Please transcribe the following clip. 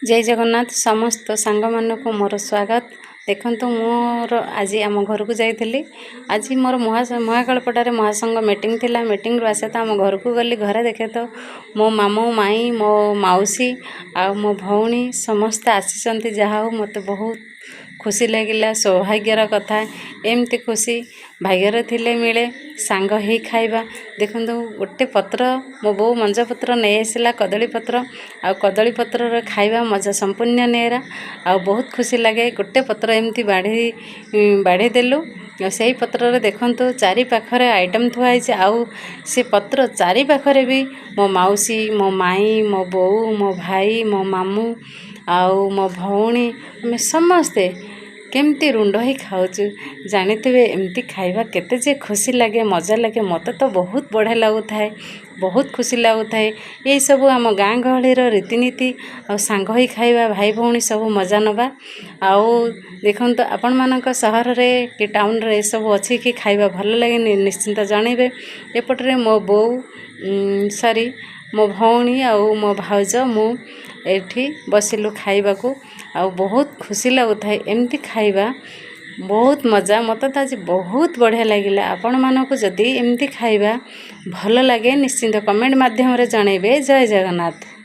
जय जगन्नाथ समस्त सांग मानक मोर स्वागत। देखंतु मोर आज आम घर को जाइली। आज मोर महाकालपटारे महासंघ मीटिंग थिला। मीटिंग रु आसे तो आम घर को गली। घरे देखे तो मो मामू माई मो माउसी आ मो भौणी समस्ते आसी। जहा हो मत बहुत खुशी लगिला। सौभाग्यर कथा एमती खुशी भाग्यर थिले मिले सांग ही खाइबा। देखंतु गोटे पत्र मो बो मंजा पत्र नहीं आसला कदली पत्र आ कदली पत्र खाइबा मजा संपूर्ण नेरा आ बहुत खुशी लगे। गोटे पत्र एमती बाढ़ी देलु से पत्र देखंतु चारि पाखरे आइटम थुआई आउ से पत्र चारि पाखरे भी मो माउसी मो माई मो बो मो भाई मो मामू आउ मो भौणी आम समस्ते केमती रुंड ही खाऊचु। जानिथिबे एमती खाइबा केते जे खुशी लगे मजा लगे। मत तो बहुत बढ़िया लगु थाए बहुत खुशी लगु थाए। ये सब आम गाँ गहलीर रीतिनीति आ सांग ही खाइबा भाई भौणी सब मजा नबा। आउ देखंतु आपण मानक सहर रे कि टाउन रे सब अछि कि खाइबा भल लगे निश्चिंत जानइबे। एपटरे मो बो सॉरी मो भौणी आउ मो भाउज मु एठी बसिलु खाइबा को आ बहुत खुशी लगुଥାଏ। एमती खाइबा बहुत मजा मत तो आज बहुत बढ़िया लगिला। आपण मानक जदि एमती खाइबा भल लगे निश्चिंत कमेंट माध्यम रे जणैबे। जय जगन्नाथ।